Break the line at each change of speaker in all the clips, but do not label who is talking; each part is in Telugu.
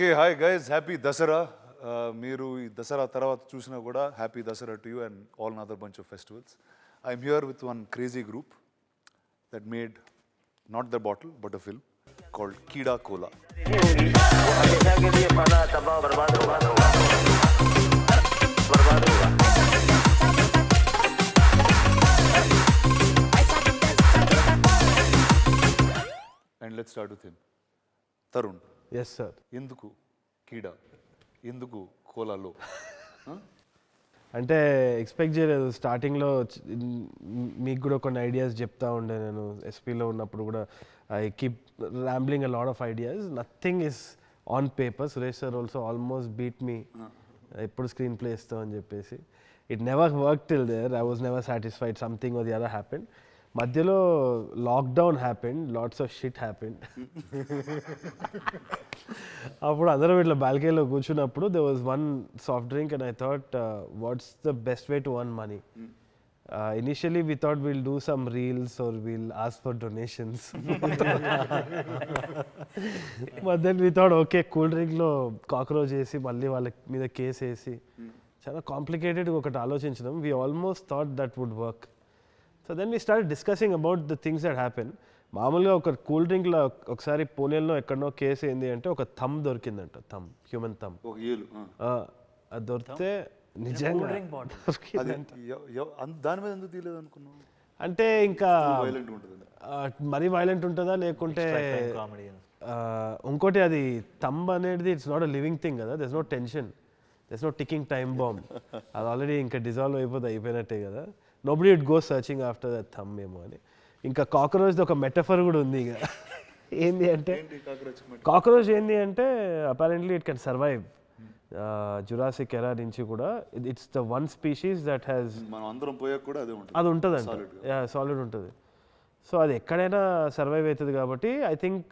Okay hi guys, happy Dasara. మీరు ఈ దసరా తర్వాత చూసినా కూడా happy Dasara to you and all another bunch of festivals. I'm here with one crazy group that made not the bottle but a film called Keedaa Cola. And let's start with him. Tharun.
Yes sir.
Enduku Keedaa, enduku Cola lo?
అంటే ఎక్స్పెక్ట్ చేయలేదు. స్టార్టింగ్లో మీకు కూడా కొన్ని ఐడియాస్ చెప్తా ఉండే. నేను ఎస్పీలో ఉన్నప్పుడు కూడా I keep rambling a lot of ideas. Nothing is on paper. Suresh sir also almost beat me, ఎప్పుడు స్క్రీన్ ప్లే ఇస్తాం అని చెప్పేసి. It never work till there. I was never satisfied. Something or the other happened. మధ్యలో lockdown happened, lots of shit happened. అప్పుడు అందరం ఇట్లా బాల్కనీలో కూర్చున్నప్పుడు they was one soft drink and I thought what's the best way to earn money. Initially we thought will do some reels or will ask for donations. But then we thought okay, cool డ్రింక్లో కాక్రోచ్ వేసి మళ్ళీ వాళ్ళ మీద కేసు వేసి చాలా కాంప్లికేటెడ్గా ఒకటి ఆలోచించడం. We almost thought that would work. So then we start discussing about the things that happen. మామూలుగా ఒక కూల్ డ్రింక్లో ఒకసారి పూణేలో ఎక్కడనో కేసు ఏంది అంటే ఒక థమ్ దొరికిందంట. Thumb, human thumb. అది దొరికితే నిజంగా
దాని మీద ఎందుకు తీయలేదు అనుకున్నావు?
అంటే ఇంకా మరీ వైలెంట్ ఉంటుందా లేకుంటే ఇంకోటి అది థమ్ అనేది it's not a living thing కదా. There's no tension, there's no ticking time bomb. అది ఆల్రెడీ ఇంకా డిజాల్వ్ అయిపోయినట్టే కదా. Nobody it go searching after that thumb ఏమో అని. ఇంకా కాక్రోచ్ది ఒక మెటఫర్ కూడా ఉంది. ఇక ఏంది అంటే కాక్రోచ్ ఏంది అంటే apparently it can survive Jurassic ఎరా నుంచి కూడా. It's the one species that has అది ఉంటుందంట. సాలిడ్ ఉంటుంది. సో అది ఎక్కడైనా సర్వైవ్ అవుతుంది కాబట్టి I think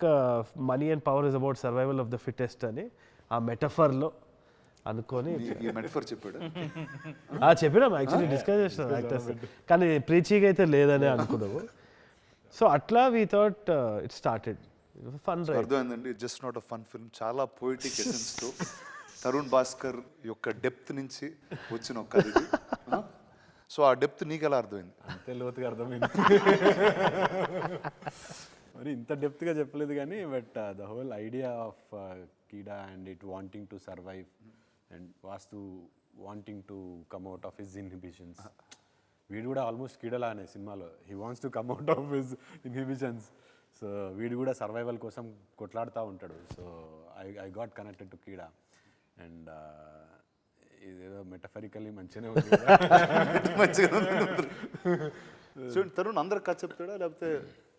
money and power is about survival of the fittest అని ఆ మెటఫర్లో అనుకొని చెప్పినాం. యాక్చువల్లీ డిస్కస్ చేసినాం యాక్టర్స్, కానీ ప్రీచీగా అయితే లేదని అనుకున్నాము. సో అట్లా we thought it started fun.
అర్థమైందండి, just not a fun film. చాలా పోయిటిక్ ఎసెన్స్ తో తరుణ్ భాస్కర్ యొక్క డెప్త్ నుంచి వచ్చిన ఒక కథ. సో ఆ డెప్త్ నీకు ఎలా అర్థమైంది?
అంతే లోతుగా అర్థమైంది. మరి ఇంత డెప్త్గా చెప్పలేదు కానీ, but the whole idea of Keedaa and it wanting to survive and Vastu wanting to come out of his inhibitions. వీడు కూడా ఆల్మోస్ట్ కీడలా అనే సినిమాలో he wants to come out of his inhibitions. So వీడు కూడా సర్వైవల్ కోసం కొట్లాడుతూ ఉంటాడు. So I got connected to Keeda. And ఇదేదో మెటఫరికల్లీ మంచిగానే ఉంది.
చూడండి, తరుణ్ అందరికి కథ చెప్తాడా లేకపోతే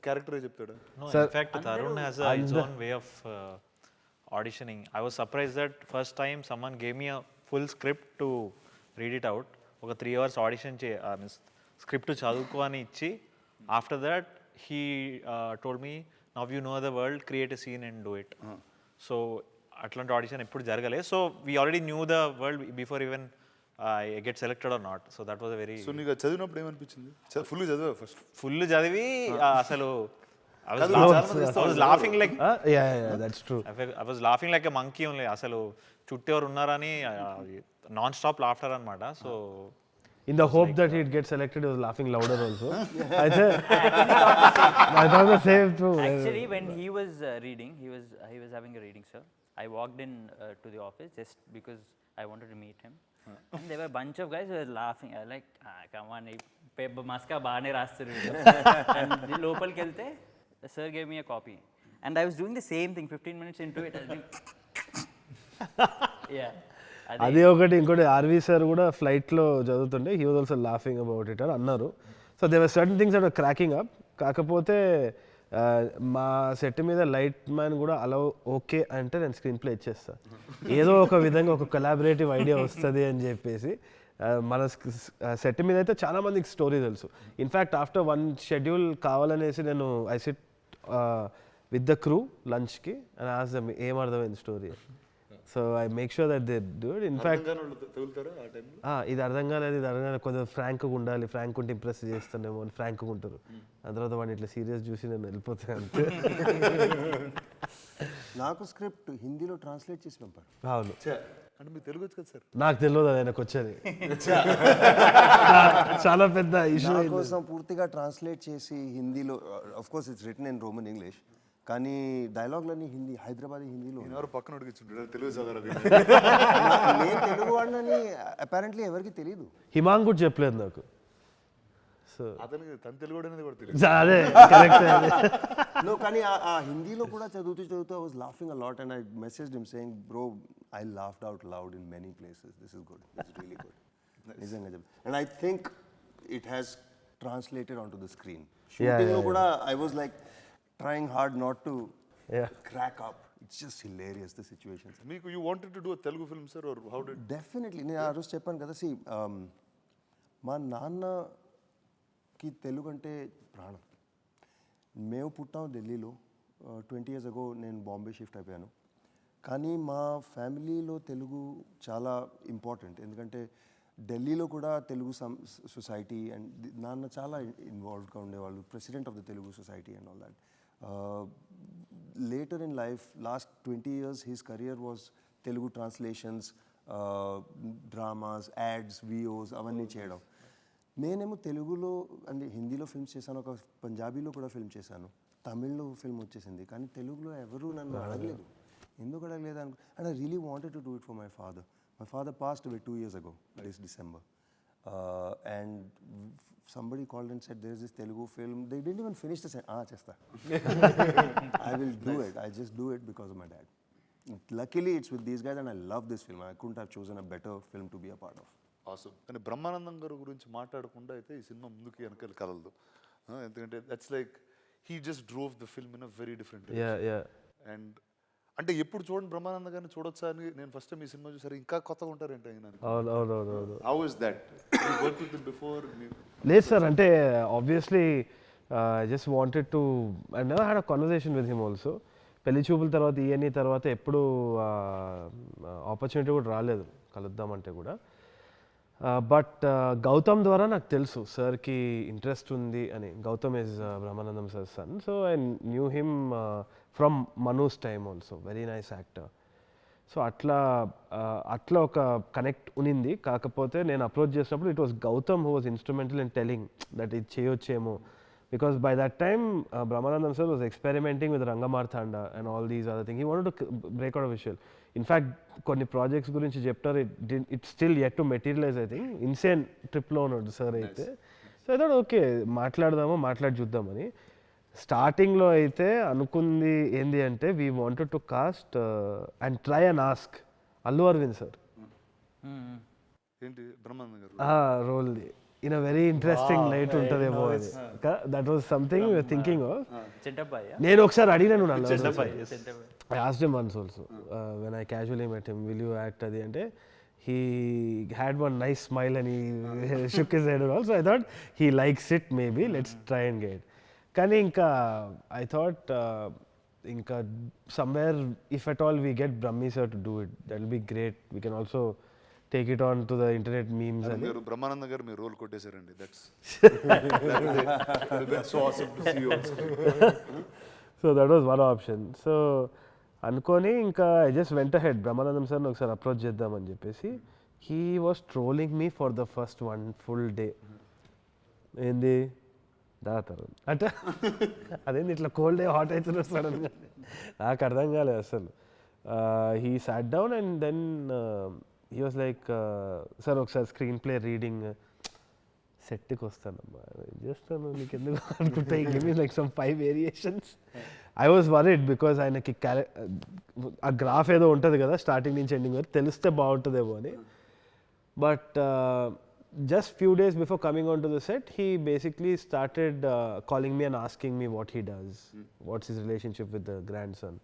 క్యారెక్టరే చెప్తాడా?
In fact Tarun has his own way of auditioning. I was surprised that first time someone gave me a full script to read it out. ఒక 3 hours audition script చదువుకో అని ఇచ్చి, after that he told me, now you know the world, create a scene and do it. So అట్లాంటి ఆడిషన్ ఎప్పుడు జరగలేదు. So we already knew the world before even I get selected or not. So that was a very.
So నీకు చదివినప్పుడు ఏమనిపించింది? ఫుల్ చదివా? ఫస్ట్
ఫుల్ చదివి అసలు I was laughing like
that's true.
I was laughing like a monkey only. అసలు చుట్టూ ఎవరు ఉన్నారని నాన్ స్టాప్ లాఫ్టర్ అన్నమాట. So
in the hope that he'd get selected, he was laughing louder also. I thought the same too.
Actually, when he was reading, he was having a reading, sir. I walked in to the office just because I wanted to meet him. And there were a bunch of guys who were laughing. I was like, come on, paper maska baane rastaru. And the local kelte, the sir gave me a copy. And I was doing the same thing 15 minutes into it. I was doing yeah.
అది ఒకటి. ఇంకోటి ఆర్వీ సార్ కూడా ఫ్లైట్లో చదువుతుండే, he was also laughing about it అని అన్నారు. So they were certain things that were cracking up. కాకపోతే మా సెట్ మీద లైట్ మ్యాన్ కూడా అలా ఓకే అంటే నేను స్క్రీన్ ప్లే ఇచ్చేస్తాను. ఏదో ఒక విధంగా ఒక కొలాబరేటివ్ ఐడియా వస్తుంది అని చెప్పేసి. మన సెట్ మీద అయితే చాలా మందికి స్టోరీ తెలుసు. ఇన్ఫ్యాక్ట్ ఆఫ్టర్ 1 షెడ్యూల్ కావాలనేసి నేను I SIT with the crew లంచ్కి అండ్ ఆస్క్ దెమ్ ఏం అర్థమైంది story. So I make sure that they do it. In fact ఇది అర్థం కాలేదు, ఇది అర్థం కాలేదు, కొంచెం ఫ్రాంక్గా ఉండాలి, ఫ్రాంక్ ఉంటే ఇంప్రెస్ చేస్తానేమో అని ఫ్రాంక్గా ఉంటారు. ఆ తర్వాత వాడిని ఇట్లా సీరియస్ చూసి నేను వెళ్ళిపోతాను అంతే.
నాకు స్క్రిప్ట్ హిందీలో ట్రాన్స్లేట్ చేసి పంపారు.
అవును,
అంటే మీకు తెలుగు వచ్చు కదా సార్?
నాకు తెలియదు అది ఆయనకు వచ్చేది. చాలా పెద్ద ఇష్యూ.
నా కోసం పూర్తిగా ట్రాన్స్లేట్ చేసి హిందీలో, of course it's return in Roman English, కానీ డైలాగ్లన్నీ హిందీ, హైదరాబాదీ హిందీలో.
ఎవరు పక్కన ఉడికించుంటారు తెలుగు చదవరు.
నేను తెలుగు వాడినని అపారెంట్లీ ఎవరికి తెలియదు.
హిమాంగ్ కూడా చెప్పలేదు నాకు. సో
అతనికి తన తెలుగు అనేది కూడా తెలియదు.
అదే కరెక్ట్.
No, కానీ ఆ హిందీలో కూడా చదువుతూ I was laughing a lot and I messaged him saying, bro, I laughed out loud in many places. This is good. This is really good. నిజంగా చెప్పు. And I think it has translated onto the screen. Shooting లో కూడా I was like trying hard not to crack up. It's just hilarious, the situations.
మీకు you wanted to do a Telugu film, sir, or how did?
Definitely. నేను ఆ రోజు చెప్పాను కదా, see, మా నాన్నకి తెలుగు అంటే ప్రాణం. మేము పుట్టాం ఢిల్లీలో, 20 years ago నేను బాంబే షిఫ్ట్ అయిపోయాను. కానీ మా ఫ్యామిలీలో తెలుగు చాలా ఇంపార్టెంట్, ఎందుకంటే ఢిల్లీలో కూడా తెలుగు సొసైటీ అండ్ నాన్న చాలా ఇన్వాల్వ్డ్గా ఉండేవాళ్ళు, president of the Telugu society and all that. Later in life, last 20 years his career was Telugu translations, dramas, ads, VOs అవన్నీ చేయడం. నేనేమో తెలుగులో అంటే హిందీలో ఫిల్మ్స్ చేశాను, ఒక పంజాబీలో కూడా ఫిల్మ్ చేశాను, తమిళ్లో ఫిల్మ్ వచ్చేసింది, కానీ తెలుగులో ఎవరు నన్ను అడగలేదు. ఎందుకు అడగలేదు అనుకో. And I really wanted to do it for my father. My father passed away 2 years ago, this December. And somebody called and said, there is this Telugu film. They didn't even finish the sentence. Chesta. I will do it. I just do it because of my dad. Luckily, it's with these guys and I love this film. I couldn't have chosen a better film to be a part of.
Awesome. కానీ బ్రహ్మానందం గారి గురించి మాట్లాడకుండా అయితే ఈ సినిమా ముందుకు వెనకాల కదలదు. ఎందుకంటే that's like he just drove the film in a very different. And అంటే ఎప్పుడు చూడండి బ్రహ్మానందం గారిని చూడొచ్చా అని నేను ఫస్ట్ టైం ఈ సినిమా చూసారు, ఇంకా కొత్తగా ఉంటారేంటి ఆయన. How is that? You work with him before?
లేదు సార్, అంటే obviously I just wanted to, I never had a conversation with him also. పెళ్లి చూపుల తర్వాత ఈఎన్ఈ తర్వాత ఎప్పుడు ఆపర్చునిటీ కూడా రాలేదు కలుద్దామంటే కూడా. బట్ గౌతమ్ ద్వారా నాకు తెలుసు సార్కి ఇంట్రెస్ట్ ఉంది అని. Gautam is Brahmanandam sir son, so I knew him from Manu's time also, very nice actor. So అట్లా ఒక కనెక్ట్ ఉనింది. కాకపోతే నేను అప్రోచ్ చేసినప్పుడు it was Gautam who was instrumental in telling that ఇది చేయొచ్చేమో, because by that time Brahmanandam sir was experimenting with Rangamarthanda and all these other things. He wanted to break out of visual. In fact, కొన్ని ప్రాజెక్ట్స్ గురించి చెప్తారు, it still yet to materialize. I think insane ట్రిప్లో ఉన్నాడు సార్ అయితే. సో ఐ థాట్ ఓకే మాట్లాడి చూద్దామని. స్టార్టింగ్లో అయితే అనుకుంది ఏంది అంటే we wanted to cast and try and ask Allu Aravind sir
ఏంటి బ్రహ్మానందం గారు
రోల్ది in a very interesting light ఉంటదేమో అది. That was something we were thinking of. నేను ఒకసారి అడిగాను I asked him once also, when I casually met him, will you act adi ante he had one nice smile and he shook his head and all. So I thought he likes it, maybe let's try and get. Kani inka I thought inka somewhere if at all we get Brahmi sir to do it, that will be great. We can also take it on to the internet memes. And
Brahmananda గారు మీరు రోల్ కొట్టేశారండి. That's so awesome to see you on screen.
So that was one option. So అనుకొని ఇంకా I just went ahead Brahmanandam సార్ని ఒకసారి అప్రోచ్ చేద్దామని చెప్పేసి. He was trolling me for the first 1 full day. ఏంది తరుణ్ అంటే అదేంది ఇట్లా కోల్డ్ డే హాట్ అవుతున్నారు సడన్గా, నాకు అర్థం కాలేదు అసలు. He sat down and then he was like, sir ఒకసారి స్క్రీన్ ప్లే రీడింగ్ సెట్కి వస్తానమ్మా చేస్తాను నీకు ఎందుకు అనుకుంటా, give me like some 5 variations. I was worried because ఆయనకి ఆ గ్రాఫ్ ఏదో ఉంటుంది కదా స్టార్టింగ్ నుంచి ఎండింగ్ వరకు, తెలిస్తే బాగుంటుందేమో అని. But just few days before coming onto the set, he basically started calling me and asking me what he does, what's his relationship with the grandson.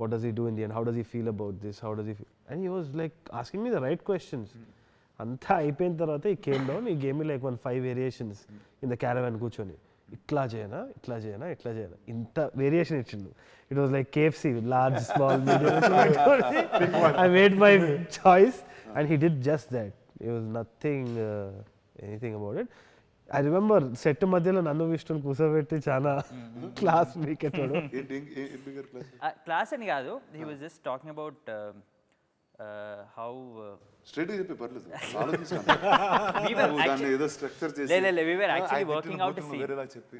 What does he do in the end? How does he feel about this? How does he feel? And he was like asking me the right questions. Anta అయిపోయిన తర్వాత he came down, he gave me like 5 variations in the caravan కూర్చొని, ఇట్లా చేయనా ఇంత వేరియేషన్ ఇచ్చిండు. It was like KFC, large, small, medium. I made my choice and he did just that. It was nothing anything about it. I remember set మధ్యలో నన్ను విష్ణుని కూర్చోబెట్టి చాలా క్లాస్ వీకెట్టాడు.
క్లాస్ అని కాదు, he was just talking about how
స్ట్రైట్గా చెప్పి పర్లేదు
we were actually working out a scene.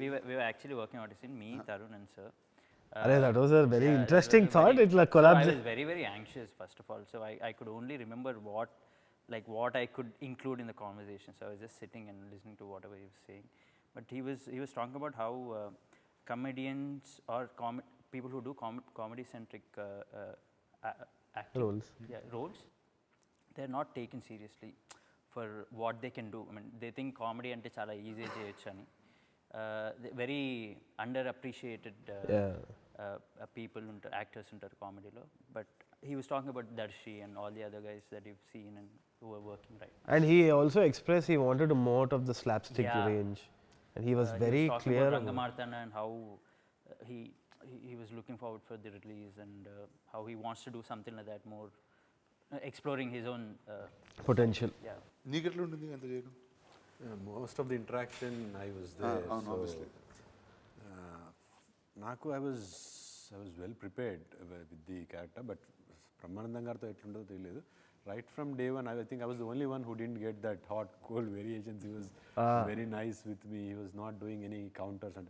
We were actually working out a scene, me, Tharun and sir.
అరే that was a very interesting thought. ఇట్లా
So I
collapse.
was very, very anxious first of all. So I could only remember what I could include in the conversation. So I was just sitting and listening to whatever he was saying. But he was talking about how comedians or people who do comedy-centric acting,
Roles.
roles, they're not taken seriously for what they can do. I mean, they think comedy ante chala easy cheyochu ani. Very underappreciated people actors ఉంటారు కామెడీలో. But he was talking about Darshi and all the other guys that you've seen and who are working right.
And he also expressed he wanted to more out of the slapstick
Yeah.
range. And he was very
he was talking
clear
about
about
Rangamarthana and how he was looking forward for the release and how he wants to do something like that more, exploring his own
potential.
yeah.
నీకెట్లా ఉంటుంది అంత చేయడం?
Most of the interaction I was there.
అవును, obviously.
నాకు I was well prepared with the character, but Brahmanandam గారితో ఎట్లుంటుందో తెలియదు. Right from day one, I think I was the only one who didn't get that hot cold variations. He was very nice with me. He was not doing any counters. And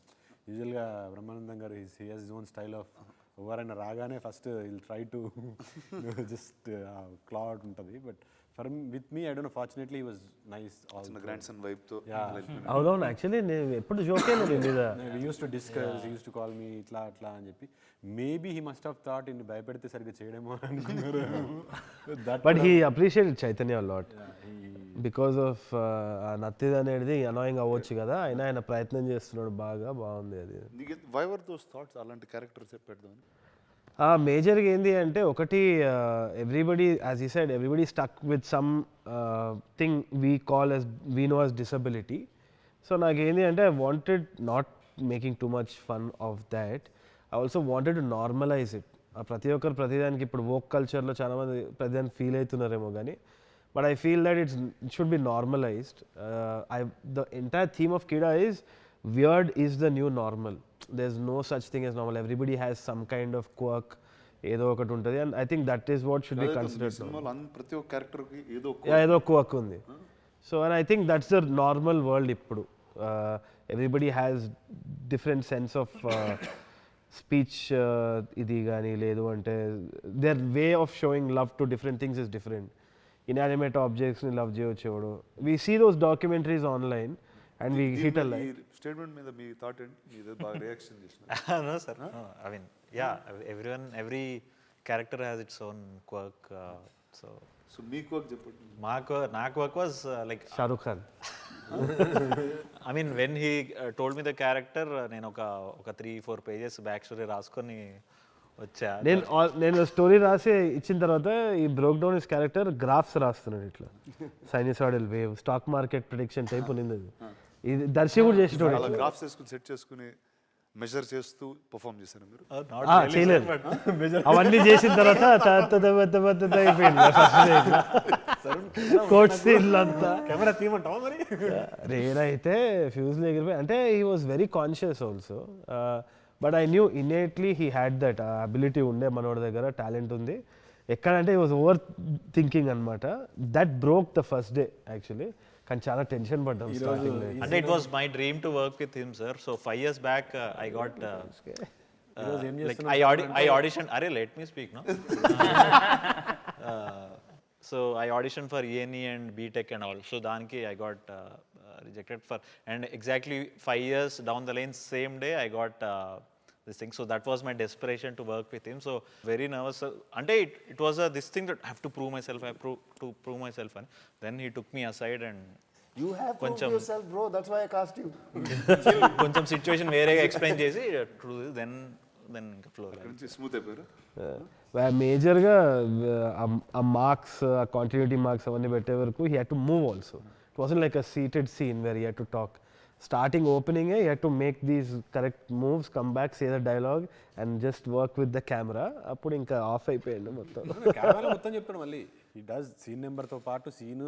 యూజువల్గా బ్రహ్మానందం గారు he has his own style of ఎవరైనా రాగానే first will try to just clot ఉంటుంది. But for with me I don't know, fortunately he was nice.
Grandson vibe తో.
అవునవును, యాక్చువల్లీ నేను ఎప్పుడు జోక్ అయినా మీద
we used to discuss, he used to call me ఇట్లా అట్లా అని చెప్పి. Maybe he must have thought ఇన్ని భయపెడితే సరిగ్గా చేయడేమో అనుకున్నారు.
But he appreciated Chaitanya lot because of నత్తిది అనేది అనాయింగ్ అవ్వచ్చు కదా, అయినా ఆయన ప్రయత్నం చేస్తున్నాడు, బాగుంది అది.
వై వర్ దోస్ థాట్స్ అలాంటి క్యారెక్టర్స్ పెడదామని?
మేజర్గా ఏంటి అంటే ఒకటి, ఎవ్రీబడి యాజ్ ఈ side everybody stuck with some thing we know as disability. So నాకేంటి అంటే I wanted not making too much fun of that, I also wanted to normalise it. ప్రతి ఒక్కరు ప్రతిదానికి ఇప్పుడు వోక్ కల్చర్లో చాలామంది ప్రతిదానికి ఫీల్ అవుతున్నారేమో కానీ, but I feel that it should be normalized. The entire theme of Keeda is weird is the new normal. There's no such thing as normal. Everybody has some kind of quirk, ఏదో ఒకటి ఉంటుంది, and I think that is what should be considered.
సినిమాలో ప్రతి ఒక్క క్యారెక్టర్ కి
ఏదో quirk ఉంది. So and I think that's the normal world ఇప్పుడు. Everybody has different sense of speech, ఇది కానీ లేదు అంటే their way of showing love to different things is different. Inanimate objects ని love చేయొచ్చు. We see those documentaries online and we hit a line.
Statement మీద మీ థాట్ ఏంటి? మీరు బాగా రియాక్షన్ చేసిన.
No sir, no, I mean yeah, every character has its own quirk, so
me quirk చెప్పండి.
నా quirk was like
Shah Rukh Khan.
I mean when he told me the character, నేను ఒక 3-4 pages బ్యాక్ స్టోరీ రాసుకొని వచ్చా.
నేను స్టోరీ రాసి ఇచ్చిన తర్వాత ఈ broke down his character graphs రాస్తున్నాడు, ఇట్లా sinusoidal wave, stock market prediction type ఉన్నది. ఇది దర్శి కూడా చేసేటోడు.
అలా గ్రాఫ్స్ వేసుకుని సెట్ చేసుకుని మెజర్ చేస్తూ పర్ఫామ్ చేశారు మీరు?
చేయలేదు, అవన్నీ చేసిన తర్వాత అయిపోయింది కోట్ సీన్లు అంతా.
కెమెరా తీయమంటావా మరి?
రేనైతే ఫ్యూజ్లు ఎగిరిపోయి, అంటే he was very conscious also. But I knew innately he had that ability ఉండే, మనోడి దగ్గర టాలెంట్ ఉంది. ఎక్కడంటే హీ వాజ్ ఓవర్ థింకింగ్ అనమాట. That broke the first day actually. కానీ చాలా టెన్షన్ పడ్డాం స్టార్టింగ్ లో.
అంటే it was my dream to work with him sir. So 5 years back I got like I auditioned, అరే let me speak no. So I auditioned for E&E and BTech and all. So daniki I got rejected for, and exactly 5 years down the lane, same day I got this thing. So that was my desperation to work with him. So very nervous. Ante it was this thing that I have to prove myself. I have to prove myself. And then he took me aside and
You have proved yourself, bro. That's why I cast you.
కొంచెం సిచ్యువేషన్ వేరేగా ఎక్స్ప్లెయిన్ చేసి దెన్ ఇంకా ఫ్లో
స్మూత్ అయిపోయారు.
మేజర్గా ఆ మార్క్స్, ఆ కాంటిన్యూటీ మార్క్స్ అవన్నీ పెట్టే వరకు he had to move also. It wasn't like a seated scene where he had to talk. starting opening he had to make these correct moves, come back, say the dialogue and just work with the camera. అప్పుడు ఇంకా ఆఫ్ అయిపోయింది మొత్తం.
కెమెరా మొత్తం చెప్తాడు మళ్ళీ. హీ డస్ సీన్ నెంబర్ తో పాటు సీన్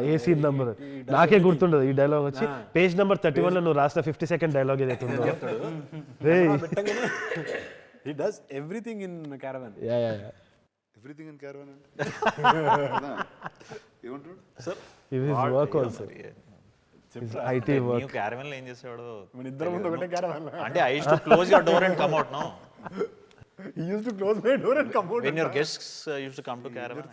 ఏ సీన్ నెంబర్ నాకే గుర్తుండదు. ఈ డైలాగ్ వచ్చి పేజ్ నెంబర్ 31 లో నువ్వు రాసిన 50-second డైలాగ్ ఏదైతే ఉందో
he does everything in caravan.
Everything in caravan అంటే ఏమంటాడు sir?
It is work also. IT work.
New caravan లో ఏం చేసేవాడు?
మన ఇద్దరం ముందు ఒకటే క్యారవాన్.
అంటే I used to close your door and come out. No,
he used to close my door and come out
when your guests used to come to caravan.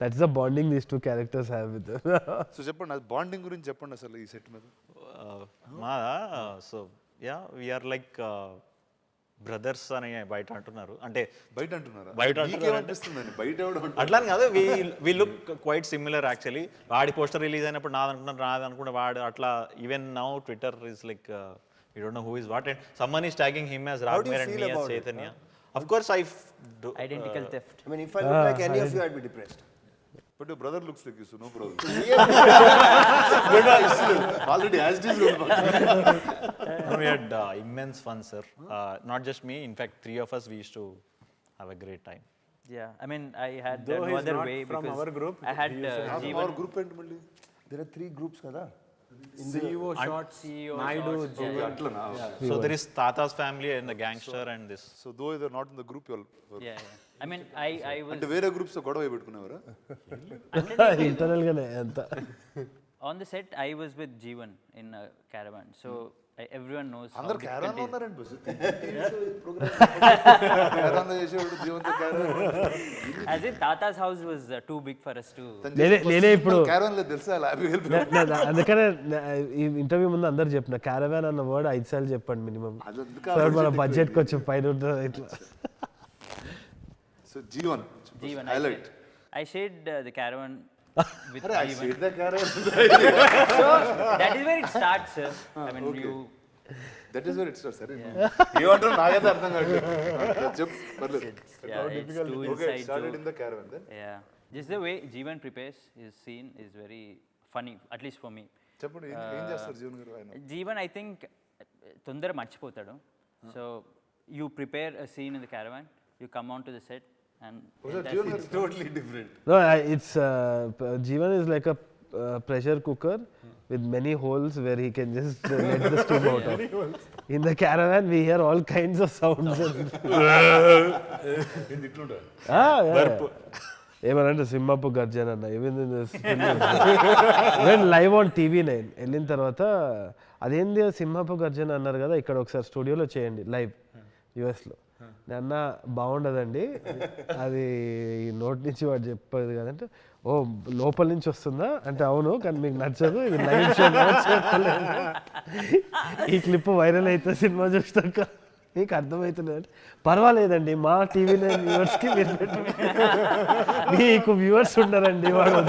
That's the bonding these two characters have with them.
So చెప్పండి, అది బాండింగ్ గురించి చెప్పండి అసలు ఈ సెట్ మీద.
మా so yeah we're like brothers అని బయట అంటున్నారు. అంటే
బయట అంటున్నారా?
బయట
అనిపిస్తుందండి బయట
అట్లా కాదు. We look quite similar actually. వాడి పోస్టర్ రిలీజ్ అయినప్పుడు నాది అనుకుంటే వాడు అట్లా. Even now Twitter is like you don't know who is what, and someone is tagging him as Raghu and me as Chaitanya. Of course I
identical theft.
I mean, if I look like any of you, I'd be depressed.
But your brother looks like you, so no problem. Already as this role.
We had immense fun, sir. Not just me, in fact 3 of us we used to have a great time.
Yeah, I mean I had
Though
no
he's
other
not
way
from
because
our group,
I had
Our group and మళ్ళీ
There are 3 groups kada.
CEO shots,
CEO
Naidu,
shots,
అట్లనా?
So there is Tata's family and the gangster and this.
So though they're not in the group, you're
yeah. I mean I was
అంటే వేరే గ్రూప్స్ తో గొడవ పెట్టుకునేవారా?
ఇంటర్నల్ గానే అంత.
on the set. I was with Jeevan in a caravan, so everyone knows how
అందరూ
difficult
క్యారవాన్
it is.
ఉన్నారండి బస్. క్యారవాన్ చేసేవాడు జీవంతో caravan.
As in Tata's house was too big for us to.
నేనే ఇప్పుడు
క్యారవాన్ లో తెలుసా హ్యాపీ హెల్ప్.
అందుకనే ఈ ఇంటర్వ్యూ ముందు అందరు చెప్పిన క్యారవాన్ అన్న వర్డ్ 5 సార్లు చెప్పండి మినిమం. సార్ మన బడ్జెట్ కొంచెం పైన ఉంటుంది ఇట్లా.
So Jeevan highlight.
I shared the caravan with
I
Jeevan.
said the caravan.
So that is where it starts, sir. I mean you.
That is where it starts, సరే. ఏమంటారు నాకైతే అర్థం కాదు. చెప్పు పర్లేదు.
Yeah, it's too
Okay,
inside
started
joke.
in the caravan then.
Yeah, just the way Jeevan prepares his scene is very funny, at least for me.
చెప్పండి ఏం చేస్తారు జీవన్ గారు ఆయన?
Jeevan, I think తొందర మర్చిపోతాడు. So you prepare a scene in the caravan, you come on to the set and
Jeevan గారు totally different.
No, it's Jeevan is like a pressure cooker with many holes where he can just let the steam out of. In the caravan we hear all kinds of sounds.
ఇది ఇట్లుంటా.
ఏమనంటే సింహపు గర్జన అన్న ఈవెన్ లైవ్ ఆన్ TV9 వెళ్ళిన తర్వాత అదేంది సింహపు గర్జన అన్నారు కదా, ఇక్కడ ఒకసారి స్టూడియోలో చేయండి లైవ్ యుఎస్లో. అన్న బాగుండదండి అది నోటి నుంచి వాడు చెప్పేది కదంటే, ఓ లోపల నుంచి వస్తుందా అంటే అవును కానీ మీకు నచ్చదు ఇది లైవ్ షో. ఈ క్లిప్ వైరల్ అయితే సినిమా చూస్తాక మీకు అర్థమవుతుంది అంటే పర్వాలేదండి మా TV9 వ్యూవర్స్కి మీరు మీకు వ్యూవర్స్ ఉండరండి వాడు.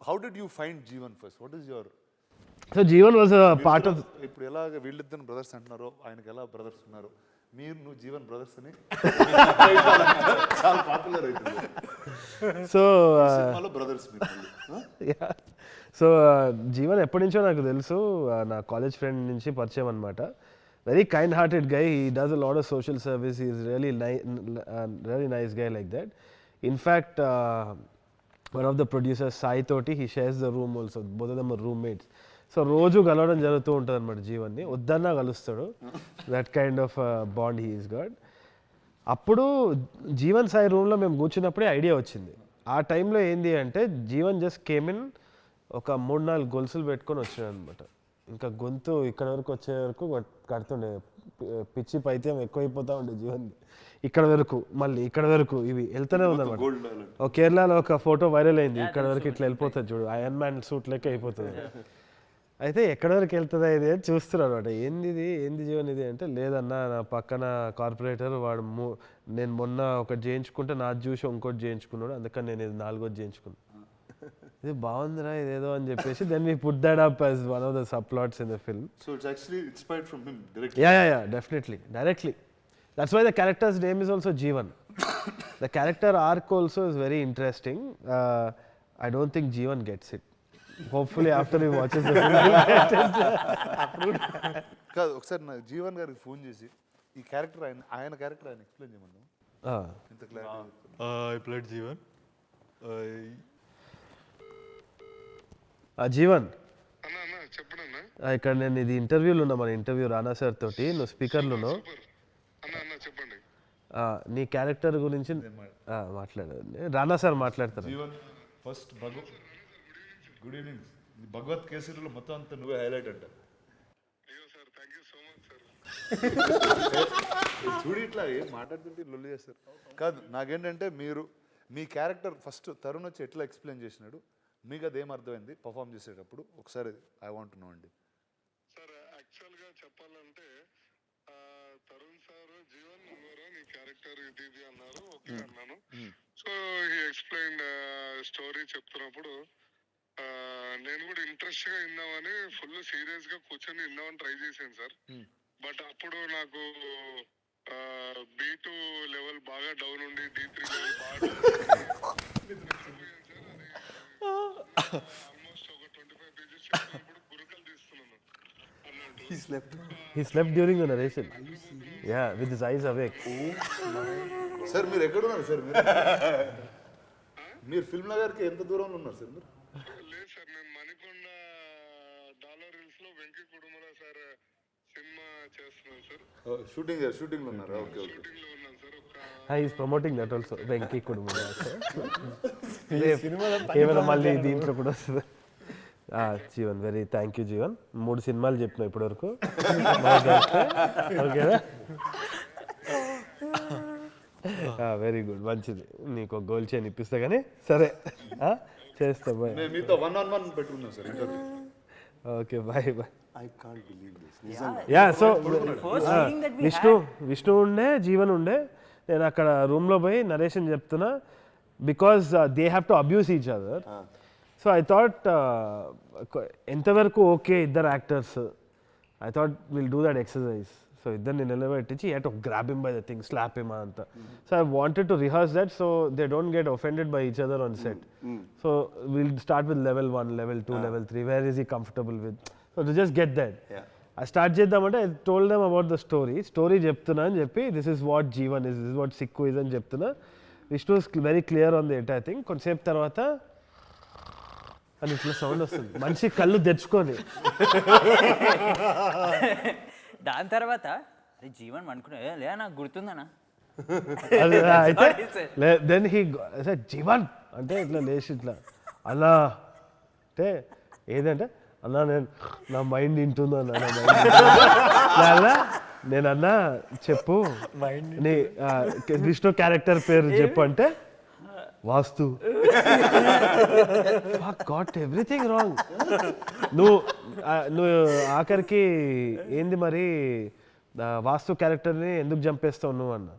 How did you find Jeevan first? What is your?
So Jeevan was part of.
ఇప్పుడు ఎలా వీళ్ళిద్దరు బ్రదర్స్ అంటున్నారో ఆయనకి ఎలా బ్రదర్స్ ఉన్నారు, నువ్వు జీవన్ బ్రదర్స్ అని చాలా పాపులర్ అవుతుంది.
సో
సినిమాలో బ్రదర్స్
సో జీవన్ ఎప్పటి నుంచో నాకు తెలుసు, నా కాలేజ్ ఫ్రెండ్ నుంచి పరిచయం అనమాట. Very kind hearted guy, he does a lot of social service, he is really nice guy like that. In fact one of the producers Sai తోటి he shares the room also, both of them are roommates. So రోజు కలవడం జరుగుతూ ఉంటుంది అనమాట జీవన్ని, వద్దన్నా కలుస్తాడు. That kind of bond he is god. అప్పుడు జీవన్ సాయి రూమ్లో మేము కూర్చున్నప్పుడే ఐడియా వచ్చింది. ఆ టైంలో ఏంది అంటే జీవన్ జస్ట్ కేమ్ ఇన్, ఒక 3-4 గొలుసులు పెట్టుకొని వచ్చాడు అనమాట. ఇంకా గొంతు ఇక్కడ వరకు వచ్చే వరకు కడుతుండే, పిచ్చి పైత్యం ఎక్కువైపోతూ ఉండే జీవన్. ఇక్కడ వరకు మళ్ళీ ఇక్కడ వరకు ఇవి వెళ్తూనే ఉందన్నమాట. కేరళలో ఒక ఫోటో వైరల్ అయింది, ఇక్కడ వరకు ఇట్లా వెళ్ళిపోతుంది చూడు, ఐరన్ మ్యాన్ సూట్ లెక్క అయిపోతుంది. అయితే ఎక్కడి వరకు వెళ్తుందా ఇది అని చూస్తున్నారు అనమాట. ఏంది జీవన్ ఇది అంటే, లేదన్నా నా పక్కన కార్పొరేటర్ వాడు నేను మొన్న ఒకటి చేయించుకుంటే నాది చూసి ఇంకోటి చేయించుకున్నాడు, అందుకని నేను ఇది 4వ చేయించుకున్నాను. ఇది బాగుందిరా ఇదేదో అని చెప్పేసి then we put that up as one of the subplots in the film.
So it's actually inspired from him directly.
Yeah, definitely, directly. That's why the character's name is also Jeevan. The character arc also is very interesting. I don't think Jeevan gets it. Hopefully after you watches
కాదు, ఒకసారి నాకు జీవన్ గారికి ఫోన్ చేసి ఈ క్యారెక్టర్ ఆయన క్యారెక్టర్ ఆయన ఎక్స్ప్లెయిన్ చేయమన్నాం. ఇంత clarity.
I played Jeevan.
Jeevan
అన్నా అన్నా చెప్పడన్నా
ఇక్కడ నేను ఇది ఇంటర్వ్యూలో ఉన్నా, మన ఇంటర్వ్యూ రానా సార్ తోటి, నువ్వు స్పీకర్లో ఉన్నావు.
అన్నా అన్నా చెప్పండి.
నీ క్యారెక్టర్ గురించి మాట్లాడండి, రానా సార్ మాట్లాడతారు.
Jeevan first good evening. Bhagavanth కేసరిలో మొత్తం అంతా నువ్వే హైలైట్ అంట.
అయ్యో sir thank you so much sir.
చూడు ఇట్లా ఏం మాట్లాడుతుంటే లొల్లి చేస్తారు. కాదు, నాకేంటంటే మీరు మీ క్యారెక్టర్ ఫస్ట్ తరుణ్ వచ్చి ఎట్లా ఎక్స్ప్లెయిన్ చేసినాడు, మీకు అదేం అర్థమైంది పర్ఫామ్ చేసేటప్పుడు, ఒకసారి ఐ వాంట్ టు నో అండి.
సార్ యాక్చువల్గా చెప్పాలంటే తరుణ్ సార్ జీవన్ నువ్వరా నీ క్యారెక్టర్ ఇది అన్నారు. ఓకే అన్నాను. సో హీ ఎక్స్ప్లెయిన్ స్టోరీ చెప్తున్నప్పుడు నేను కూడా ఇంట్రెస్ట్ గా విందామని ఫుల్ సీరియస్ గా కూర్చొని విందామని ట్రై చేశాను సార్. బట్ అప్పుడు నాకు B2 లెవెల్ బాగా డౌన్ ఉండి D3 లెవెల్ బాగా ఆల్మోస్ట్ ఒక 25 pages ఇప్పుడు గురుకలు తీస్తున్నాను అన్నట్టు.
He slept during the narration. Yeah, with his eyes awake.
Sir మీరు ఎక్కడున్నారు సార్? మీరు ఫిల్మ్ నగర్కి ఎంత దూరంలో ఉన్నారు సార్? మీరు
లేదు సార్, నేను మణికొండ డాలర్ హిల్స్ లో వెంకీ కుటుంబరావు సార్ సినిమా చేస్తున్నాను సార్.
షూటింగ్లో ఉన్నారు. Okay okay.
షూటింగ్ లో ఉన్నాను సార్. ఒక
He is promoting that also. Venky కుటుంబం ఏమైనా మళ్ళీ దీంట్లో కూడా వస్తుంది. Jeevan very thank you Jeevan. 3 సినిమాలు చెప్పినా ఇప్పటివరకు. ఓకేనా? వెరీ గుడ్, మంచిది. నీకు ఒక గోల్ చైన్ ఇప్పిస్తా కానీ సరే చేస్తా. బాయ్.
నేను మీతో 1-on-1 పెట్టుకున్నాను sir interview.
Okay bye bye.
I can't believe this.
Yeah so
First meeting that we
Vishnu ఉండే, జీవన్ ఉండే. నేను అక్కడ రూమ్లో పోయి నరేషన్ చెప్తున్నా, because they have to abuse each other. So I thought ఎంతవరకు ఓకే ఇద్దరు actors, I thought will do that exercise. So ఇద్దరిని నిలబెట్టించి you have to grab him by the thing, slap him అంతా. So I wanted to rehearse that so they don't get offended by each other on set. So will start with level 1, level 2, level 3. Where is he comfortable with? So to just get that. I start చేద్దామంటే I told them about the story చెప్తున్నా అని చెప్పి, this is what Jeevan is, this is what Sikku is అని చెప్తున్నా. Vishnu is very clear on the entire thing. కొంతసేపు తర్వాత అని ఇట్లా సౌండ్ వస్తుంది, మనిషి కళ్ళు తెచ్చుకొని.
దాని తర్వాత జీవన్ అనుకున్నా లే నాకు గుర్తుందనా.
అయితే దెన్ హీ జీవన్ అంటే ఇట్లా లేచి ఇట్లా అలా అంటే ఏదంటే అన్నా నేను నా మైండ్ వింటుందో అన్నా, నేను అన్నా చెప్పు నీ విష్ణు క్యారెక్టర్ పేరు చెప్పు అంటే వాస్తు. Got everything wrong. నువ్వు ఆఖరికి ఏంది మరి వాస్తు క్యారెక్టర్ని ఎందుకు చంపేస్తావు నువ్వు అన్న.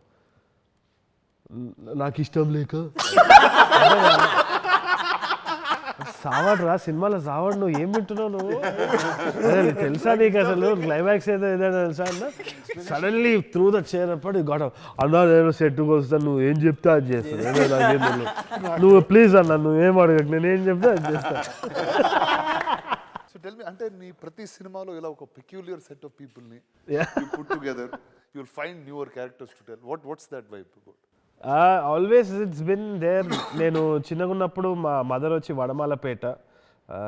నాకు ఇష్టం లేక. సావాడు రా సినిమాలో సావాడు, నువ్వు ఏం వింటున్నావు నువ్వు? అదే తెలుసా నీకు అసలు క్లైమాక్స్ ఏదో ఏదైనా తెలుసా అన్న. సడన్లీ త్రూ ద చైర్ అప్పుడు గొడవ అన్నా నేను సెట్కి వస్తాను, నువ్వు ఏం చెప్తే అది చేస్తాను. నువ్వు ప్లీజ్ అన్న నువ్వేం అడగకు, నేను ఏం చెప్తే అది చేస్తాను.
సో టెల్ మీ, అంటే నీ ప్రతి సినిమాలో ఇలా ఒక పెక్యులియర్ సెట్ ఆఫ్ పీపుల్ని put together, you will find newer characters to tell. What's that vibe?
Always it's been there. నేను చిన్నగా ఉన్నప్పుడు మా మదర్ వచ్చి వడమాలపేట,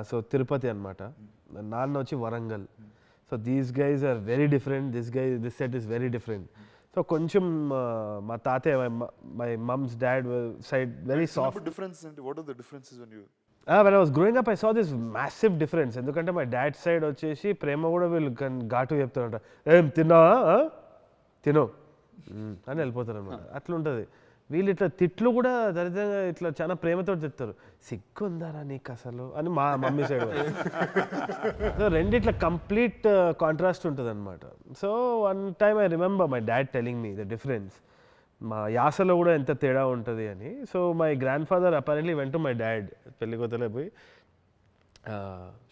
సో తిరుపతి అనమాట, నాన్న వచ్చి Warangal. So these guys are very different, this set is very different. So కొంచెం మా తాతయ్య, my mom's dad side very soft.
Difference అంటే what are the differences when you
when I was growing up I saw this massive difference. ఎందుకంటే మా డాడ్ సైడ్ వచ్చేసి ప్రేమ కూడా వీళ్ళు ఘాటు చెప్తారంట, ఏం తిన్నావా తినో అని వెళ్ళిపోతారు అనమాట. అట్లా ఉంటుంది. వీళ్ళు ఇట్లా తిట్లు కూడా దరిద్రంగా ఇట్లా చాలా ప్రేమతో చెప్తారు, సిగ్గుందారా నీకు అసలు అని మా మమ్మీ సైడ్. సో రెండిట్లా కంప్లీట్ కాంట్రాస్ట్ ఉంటుంది అనమాట. So one time I remember my dad telling me the difference, మా యాసలో కూడా ఎంత తేడా ఉంటుంది అని. So my grandfather apparently went my dad పెళ్ళికొత్తలే పోయి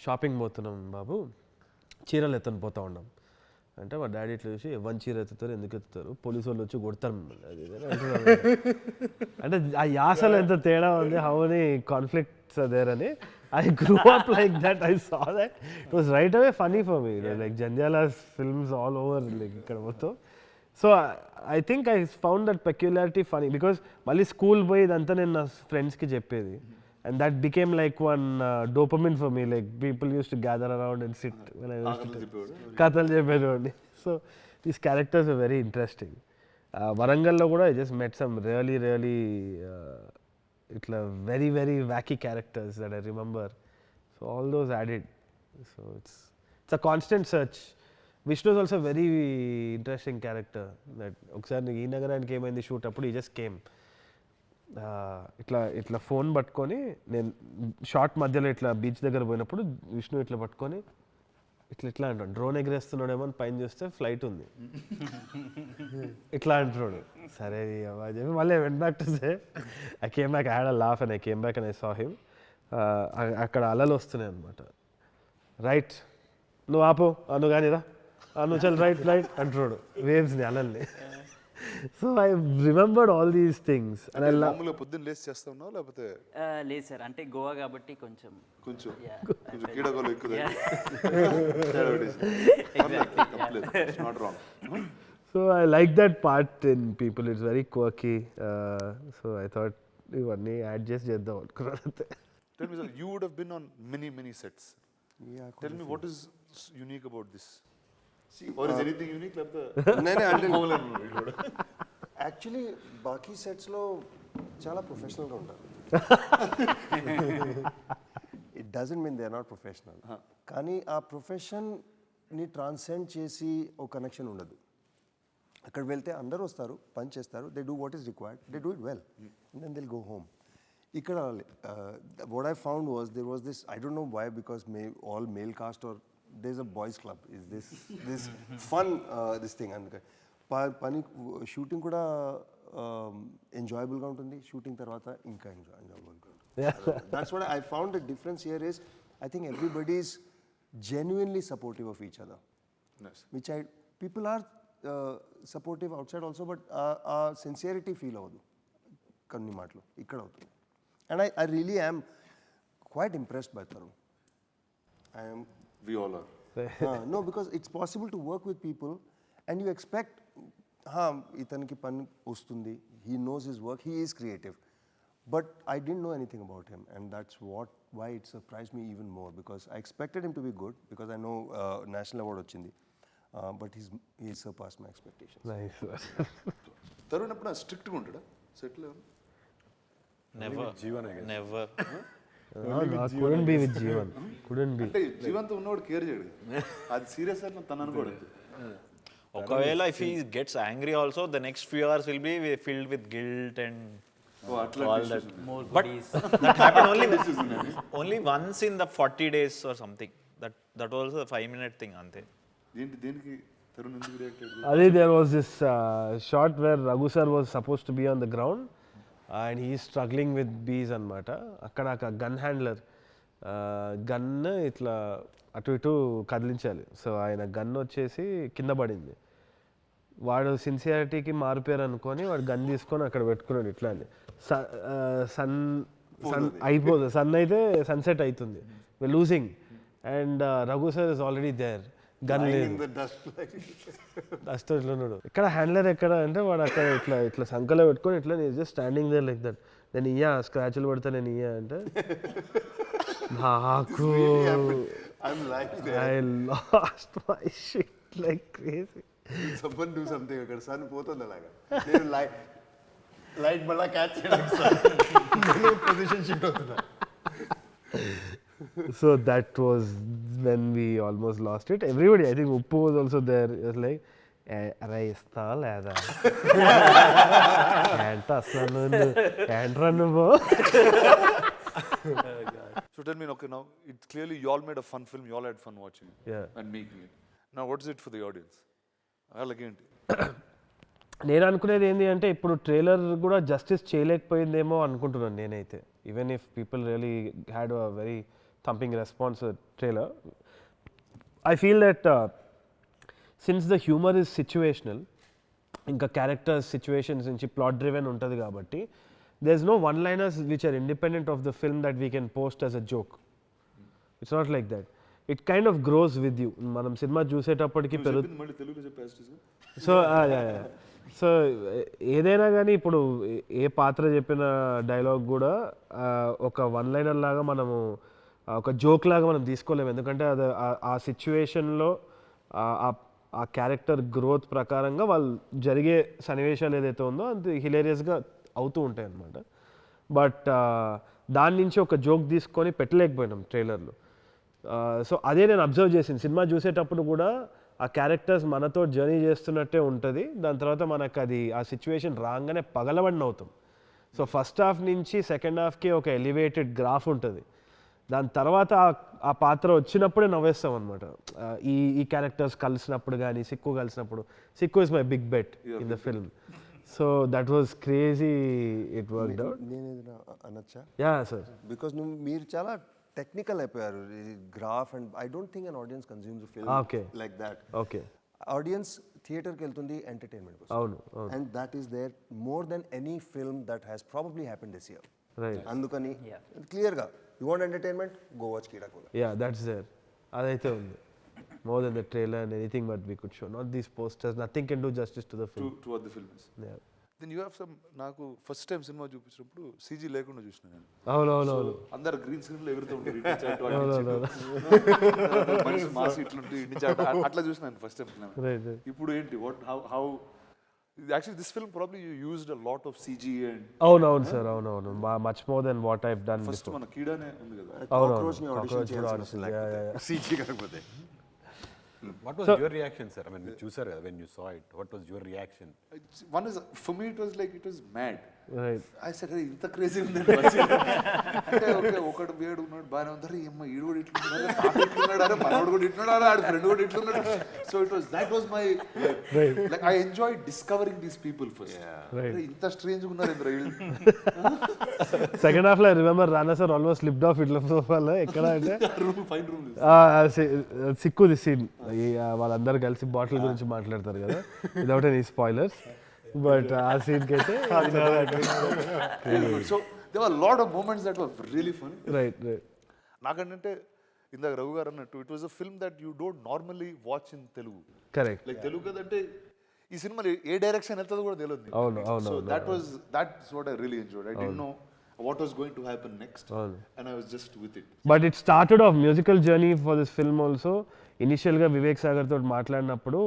షాపింగ్ పోతున్నాం బాబు, చీరలు ఎత్తని పోతా ఉన్నాం అంటే మా డాడీ ఇట్లా చూసి 1 చీర ఎత్తుతారు, ఎందుకు ఎత్తుతారు, పోలీసు వాళ్ళు వచ్చి కొడతారు అది అంటే ఆ యాసలో ఎంత తేడా ఉంది, హౌ మెనీ కాన్ఫ్లిక్ట్స్ దేర్ అని. I grew up like that. I saw that. It was right away funny for me. Like Jandiala's films all over. Like, ikkada mottham. So I think I found that peculiarity funny because mali school boy idantha nenu na friends ki cheppedi, and that became like one dopamine for me. Like people used to gather around and sit when I was kathalu cheppedodi. So these characters were very interesting. Warangal lo kuda I just met some really itla very wacky characters that I remember. So all those added. So it's a constant search. Vishnu is also a very interesting character. That ఒకసారి ఈ నగరానికి ఏమైంది షూట్ అప్పుడు ఈ జస్ట్ కేమ్ ఇట్లా ఫోన్ పట్టుకొని నేను షార్ట్ మధ్యలో ఇట్లా బీచ్ దగ్గర పోయినప్పుడు విష్ణు ఇట్లా పట్టుకొని ఇట్లా అంటాడు డ్రోన్ ఎగరేస్తున్నాడేమో అని పైన చూస్తే ఫ్లైట్ ఉంది ఇట్లా అంటున్నాడు సరే చెప్పి మళ్ళీ went back to say I came back I had a laugh and I came back and I saw him అక్కడ అలలు వస్తున్నాయి అనమాట రైట్ నువ్వు ఆపు నువ్వు కానీరా నువ్వు చల్ రైట్ అంటున్నాడు వేవ్స్ని అలల్ని so I remembered all these things
మామూలుగా పొద్దున్న లేచి చేస్తా ఉన్నావు లేకపోతే
లేదు సార్ అంటే గోవా కాబట్టి కొంచెం
కీడా కోలా ఎక్కువ not wrong.
So I like that part in people. It's very quirky. So I thought ఇవన్నీ యాడ్ చేసి చేద్దాం అనుకున్నాను అంతే.
Tell me, sir, you would have been on many sets.
Yeah,
Tell me what is unique about this? Or is anything unique?
Actually బాకీ సెట్స్లో చాలా ప్రొఫెషనల్గా ఉంటారు. It doesn't mean they are not professional, కానీ ఆ ప్రొఫెషన్ని ట్రాన్సెండ్ చేసి ఒక కనెక్షన్ ఉండదు. అక్కడ వెళ్తే అందరూ వస్తారు, పని చేస్తారు, they do what is required, they do it well, and then they'll go home. ఇక్కడ what I found was there was this, I don't know why, because all male cast or there's a boys club, is this fun this thing, అందుకే పని షూటింగ్ కూడా ఎంజాయబుల్గా ఉంటుంది, షూటింగ్ తర్వాత ఇంకా ఎంజాయబుల్గా ఉంటుంది. That's what I found the difference here is I think everybody is genuinely supportive of each other.
Nice.
Which people are supportive outside also, but sincerity feel అవ్వదు కొన్ని మాటలు, ఇక్కడ అవుతుంది. And I really am quite impressed by Tharun.
We all are.
No, because it's possible to work with people and you expect, itaniki pani ostundi, he knows his work, he is creative. But I didn't know anything about him, and that's why it surprised me even more, because I expected him to be good, because I know national award ochindi, but he surpassed my expectations.
Nice.
Tharun apna strict ga untada set lo?
Never.
Couldn't be with Jeevan. Couldn't be.
అంటే జీవంతో ఉన్నవాడు కేర్ చేయడు, అది సీరియస్ అని తను అనుకోడు.
ఒకవేళ if he gets angry also, the next few hours will be filled with guilt and all that.
more
But
goodies.
that happened only once in the 40 days or something. That was a 5-minute thing ante.
దేనికి తరుణ్ ఎందుకు రియాక్ట్ అయ్యాడు?
Adi, there was this shot where Raghu sir was supposed to be on the ground and he is struggling with bees అనమాట. అక్కడ ఒక గన్ హ్యాండ్లర్ గన్ ఇట్లా అటు ఇటు కదిలించాలి. సో ఆయన గన్ వచ్చేసి కింద పడింది. వాడు సిన్సియారిటీకి మారిపోయారు అనుకొని వాడు గన్ తీసుకొని అక్కడ పెట్టుకున్నాడు. ఇట్లా అని సన్ అయిపోతుంది, సన్ అయితే సన్సెట్ అవుతుంది, losing, and Raghu sir is already there, gun లేదు, డస్ట్ ఇట్లా ఉన్నాడు. ఇక్కడ హ్యాండ్లర్ ఎక్కడ అంటే వాడు అక్కడ ఇట్లా సంకలో పెట్టుకొని ఇట్లా just standing there like that. నేను ఇయ్యా స్క్రాచ్లు పడతా, నేను ఇయ్యా అంటే నాకు I lost my shit like crazy.
Someone do something అక్కడ సన్ పోతుంది అలాగా, నేను లైట్ మళ్ళా క్యాచ్ చేయడానికి పొజిషన్ షిఫ్ట్ అవుతున్నా.
So that was when we almost lost it. Everybody, I think Uppu was also there. It was like, అరే ఇస్తా లేదా ఏంట అసలు ఏంట్రా నువ్వు.
So tell me, okay, now it's clearly you all made a fun film, you all had fun watching it and making it. Now what is it for the audience? అలాగేంటి
నేను అనుకునేది ఏంటి అంటే ఇప్పుడు ట్రైలర్ కూడా జస్టిస్ చేయలేకపోయిందేమో అనుకుంటున్నాను నేనైతే. Even if people really had a very thumping response trailer, I feel that since the humour is situational, ఇంకా క్యారెక్టర్స్ సిచ్యువేషన్స్ నుంచి ప్లాట్ డ్రివెన్ ఉంటుంది కాబట్టి there is no one-liners which are independent of the film that we can post as a joke. It's not like that. It kind of gross with you. మనం సినిమా చూసేటప్పటికి
మళ్ళీ తెలుగులో చెప్పేసి
సో ఏదైనా కానీ ఇప్పుడు ఏ పాత్ర చెప్పిన డైలాగ్ కూడా ఒక వన్ లైనర్ లాగా మనము ఒక జోక్ లాగా మనం తీసుకోలేము. ఎందుకంటే అది ఆ సిచ్యువేషన్లో ఆ క్యారెక్టర్ గ్రోత్ ప్రకారంగా వాళ్ళు జరిగే సన్నివేశాలు ఏదైతే ఉందో అది హిలేరియస్గా అవుతూ ఉంటాయి అన్నమాట. బట్ దాని నుంచి ఒక జోక్ తీసుకొని పెట్టలేకపోయినాం ట్రైలర్లో. సో అదే నేను అబ్జర్వ్ చేసింది. సినిమా చూసేటప్పుడు కూడా ఆ క్యారెక్టర్స్ మనతో జర్నీ చేస్తున్నట్టే ఉంటుంది. దాని తర్వాత మనకు అది ఆ సిచ్యువేషన్ రాగానే పగలబడిన అవుతాం. సో ఫస్ట్ హాఫ్ నుంచి సెకండ్ హాఫ్కి ఒక ఎలివేటెడ్ గ్రాఫ్ ఉంటుంది. దాని తర్వాత ఆ పాత్ర వచ్చినప్పుడే నవ్వేస్తాం అనమాట. ఈ క్యారెక్టర్స్ కలిసినప్పుడు కానీ సిక్కు కలిసినప్పుడు. Sikku is my big bet in the film. So that was crazy. It worked out.
నేను ఏదైనా అనొచ్చా?
Yeah sir.
బికాస్ మీరు చాలా టెక్నికల్ అయిపోయారు. Graph and I don't think an audience consumes film like that.
Okay.
Audience థియేటర్కి వెళ్తుంది ఎంటర్టైన్మెంట్ కోసం.
అవును.
And that is there more than any film that has probably happen this year.
Right.
అందుకని క్లియర్గా you want entertainment, go watch Keedaa Cola.
Yeah that's there. అదైతే ఉంది. More than the trailer and anything but we could show. Not these posters. Nothing can do justice to the film.
To what the film is.
Yeah.
Then you have some. నాకు ఫస్ట్ టైం సినిమా చూపించినప్పుడు సీజీ లేకుండా చూసిన నేను.
అవును.
అందరు గ్రీన్ స్క్రీన్ లో ఎగురుతూ ఉంటారు. మనిషి మాసి ఇట్లుంటే అట్లా చూసినాను ఫస్ట్ టైం.
Right.
ఇప్పుడు ఏంటి how actually this film probably you used a lot of CG and
అవును sir. అవును. Much more than what I've done
first
before.
మన కీడానే ఉంది కదా.
Cockroach ని audition
Cockroach
చేయాల్సిన
audition,
అవసరం లేకపోతే. CG కాకపోతే.
What was your reaction, sir? I mean, చూసారు కదా when you saw it. What was your reaction?
One is for me it was mad.
Right.
I said hey ఇంత క్రేజీ ఉంది అంటే ఓకే ఒకడు వేడు ఉన్నాడు బాగానే ఉంది. అరే అమ్మ ఈడు కూడా ఇట్లున్నాడు, తాత ఇట్లున్నాడు, అరే మనోడు కూడా ఇట్లున్నాడు, ఆడి ఫ్రెండ్ కూడా ఇట్లున్నాడు. So that was my like I enjoyed discovering these people first.
Right.
ఇంత స్ట్రేంజ్ ఉన్నారు ఇంద్ర.
Second half లో I remember Rana sir almost slipped off ఇట్లా సోఫాలో. ఎక్కడ అంటే
ఫైన్ రూమ్
సిక్కుది సీన్. వాళ్ళందరూ కలిసి బాటిల్ గురించి మాట్లాడతారు కదా, వితౌట్ ఎనీ స్పాయిలర్స్. బట్ ఆ సీన్కి అయితే
so there were a lot of moments that were really funny.
Right.
నాకంటే ఇందాక రఘు గారు అన్నట్టు it was a film that you don't normally watch in Telugu.
Correct.
Like Telugu కదంటే ఈ సినిమా ఏ డైరెక్షన్ వెళ్తుందో కూడా తెలియదు.
అవును.
So that's what I really enjoyed. I didn't know what was going to happen next and I was just with it.
But it started off musical journey for this film also. ఇనిషియల్గా వివేక్ సాగర్ తోటి మాట్లాడినప్పుడు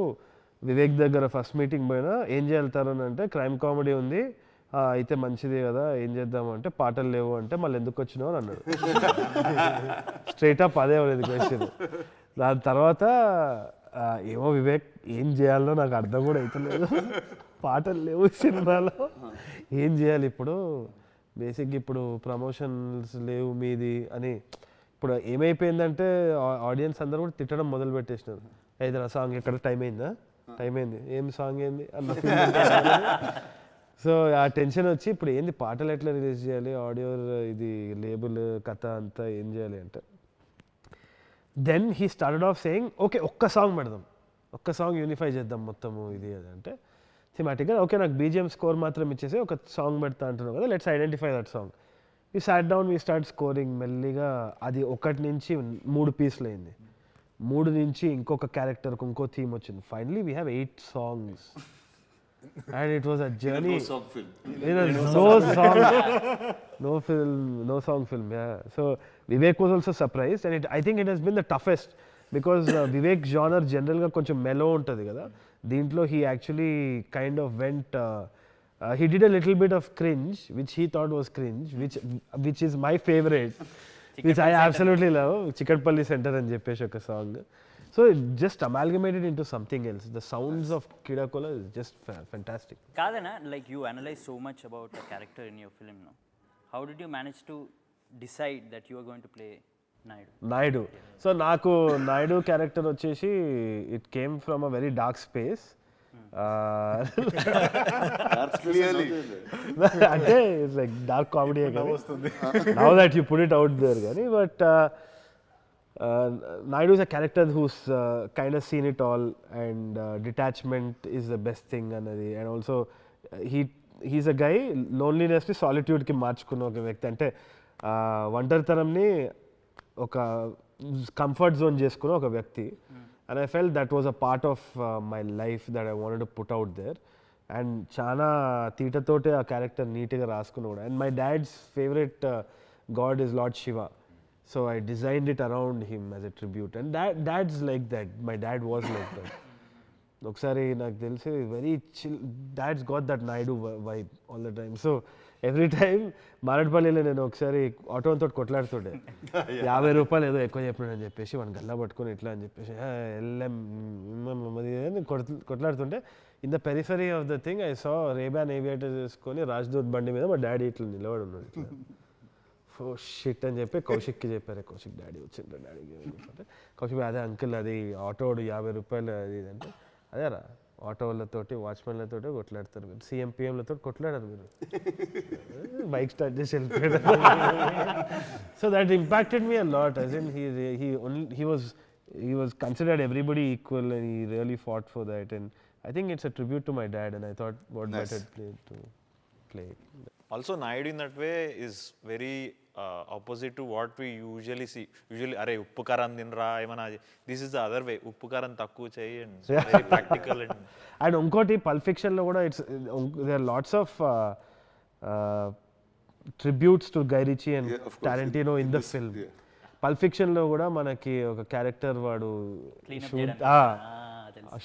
వివేక్ దగ్గర ఫస్ట్ మీటింగ్ పోయినా ఏం చేయాలి అంటే క్రైమ్ కామెడీ ఉంది అయితే మంచిది కదా, ఏం చేద్దామంటే పాటలు లేవు అంటే మళ్ళీ ఎందుకు వచ్చినావు అని అన్నాడు. స్ట్రైట్ అప్ అదే అనేది క్వశ్చన్. దాని తర్వాత ఏమో వివేక్ ఏం చేయాలో నాకు అర్థం కూడా అవుతలేదు, పాటలు లేవు సినిమాలో, ఏం చేయాలి ఇప్పుడు, బేసిక్గా ఇప్పుడు ప్రమోషన్స్ లేవు మీది అని. ఇప్పుడు ఏమైపోయిందంటే ఆడియన్స్ అందరూ కూడా తిట్టడం మొదలు పెట్టేసినారు. ఏదైనా సాంగ్ ఎక్కడ టైం అయింది ఏం సాంగ్ ఏంది అన్న. సో ఆ టెన్షన్ వచ్చి ఇప్పుడు ఏంది పాటలు ఎట్లా రిలీజ్ చేయాలి, ఆడియో ఇది లేబుల్ కథ అంతా ఏం చేయాలి అంటే then he started off saying okay ఒక్క సాంగ్ పెడదాం, ఒక్క సాంగ్ యూనిఫై చేద్దాం మొత్తము ఇది అది అంటే థిమాటిక్గా ఓకే నాకు బీజిఎం స్కోర్ మాత్రం ఇచ్చేసి ఒక సాంగ్ పెడతా అంటున్నావు కదా, let's identify that song. We sat down we start scoring. మెల్లిగా అది 1 నుంచి 3 పీస్లు అయింది, 3 నుంచి ఇంకొక క్యారెక్టర్కి ఇంకో థీమ్ వచ్చింది. Finally we have 8 songs. And it was a journey. No song film. Yeah. So Vivek was also surprised, and I think it has been the toughest because Vivek genre general ga koncham mellow untadi kada. Deentlo he actually kind of went. He did a little bit of cringe, which he thought was cringe, which is my favorite, which I absolutely love. Chikatpalli Center and Jeppesh oka song. So it just amalgamated into something else. The sounds of Keedaa Cola is just fantastic.
Kadana, like you analyze so much about a character in your film now. How did you manage to decide that you are going to play Naidu? So naku Naidu character vachesi it came from a very dark space.
Clearly.
Ante it's like dark comedy now that you put it out there gani, but Naidu is a character who's kind of seen it all, and detachment is the best thing anadi, and also he's a guy loneliness ni solitude ki మార్చుకున్న ఒక వ్యక్తి. అంటే ఒంటరితనంని ఒక కంఫర్ట్ జోన్ చేసుకున్న ఒక వ్యక్తి. And I felt that was a part of my life that I wanted to put out there. And చాలా తీటతోటే ఆ క్యారెక్టర్ నీట్గా రాసుకున్నా కూడా. And my dad's favourite god is lord Shiva. So I designed it around him as a tribute. And dad's like that. My dad was like that. ఒకసారి నాకు తెలిసి very chill, dad's got that Naidu vibe all the time. So every time మారేడుపల్లిలో నేను ఒకసారి ఆటోతో కొట్లాడుతుండే, 50 రూపాయలు ఏదో ఎక్కువ చెప్పినాడని చెప్పేసి వాడిని గల్లా పట్టుకొని ఇట్లా అని చెప్పేసి వెళ్ళాం కొట్లాడుతుంటే, in the periphery of the thing I saw Ray-Ban aviator చేసుకొని రాజ్దూత్ బండి మీద మా డాడీ ఇట్లా నిలబడి ఉన్నాడు ఇట్లా. ఓ షిట్ అని చెప్పి కౌశిక్కి చెప్పారు. కౌశిక్ డాడీ వచ్చిండ్రు, డాడీకి అంటే కౌశిక్ అదే అంకుల్ అది ఆటోడు 50 రూపాయలు అది ఇది అంటే, అదేరా ఆటోలతోటి వాచ్మెన్లతోటి కొట్లాడతారు మీరు, సిఎంపిఎంలతో కొట్లాడారు మీరు, బైక్ స్టార్ట్ చేసి వెళ్ళిపోయాడు. So that impacted me a lot. As in he was considered everybody equal and he really fought for that, and I think it's a tribute to my dad, and I thought what better play to play.
Also, Naidu in that way is very opposite to what we usually see. Usually, అరే ఉప్పు కారం తినరా ఏమన్నా, this is the other way, ఉప్పు కారం తక్కువ చేయి అండ్ వెరీ ప్రాక్టికల్.
అండ్ ఇంకోటి పల్ప్ ఫిక్షన్లో కూడా it's there are lots of tributes to Guy Ritchie and Tarantino in the film. Pulp ఫిక్షన్లో కూడా మనకి ఒక క్యారెక్టర్ వాడు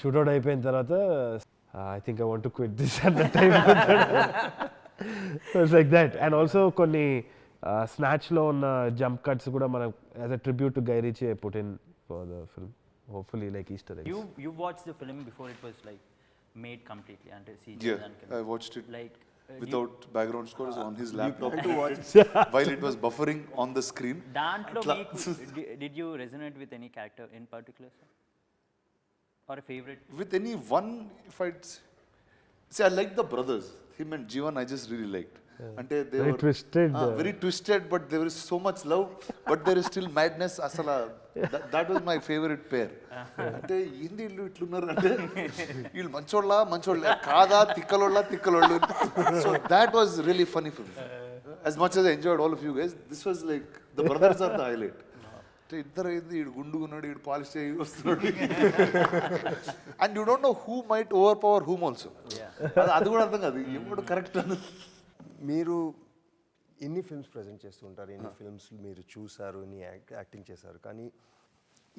షూట్అవుట్ అయిపోయిన తర్వాత I think I want to quit this at the time. It's like that. And also కొన్ని స్నాచ్లో ఉన్న జంప్ కట్స్ కూడా మనం as a tribute to Guy Richie I put in for the film. Hopefully like Easter eggs.
You watched the film before it was like made completely and CG.
Yeah, I watched it
like
without background scores on his laptop while it was buffering on the screen.
Dantlo did you resonate with any character in particular, sir? Or a favorite?
With any one, if I'd say I like the brothers, him and Jeevan, I just really liked. Ante they
very
were
twisted.
Very twisted, but there is so much love, but there is still madness. Asala, that was my favorite pair. Ante indi illu itlunnaru ante illu mancholla kaada tikkalollu. So that was really funny for me. As much as I enjoyed all of you guys, this was like the brothers are the highlight. ఇద్దరు అయింది, ఈడు గుండుగున్నాడు, ఈడు పాలిష్ చేయి వస్తున్నాడు, and you don't know who might over power whom also. అది కూడా అర్థం కాదు, ఎప్పుడు కరెక్ట్ అన్నది.
మీరు ఎన్ని ఫిల్మ్స్ ప్రజెంట్ చేస్తూ ఉంటారు, ఎన్ని ఫిల్మ్స్ మీరు చూసారు, ఎన్ని యాక్టింగ్ చేశారు, కానీ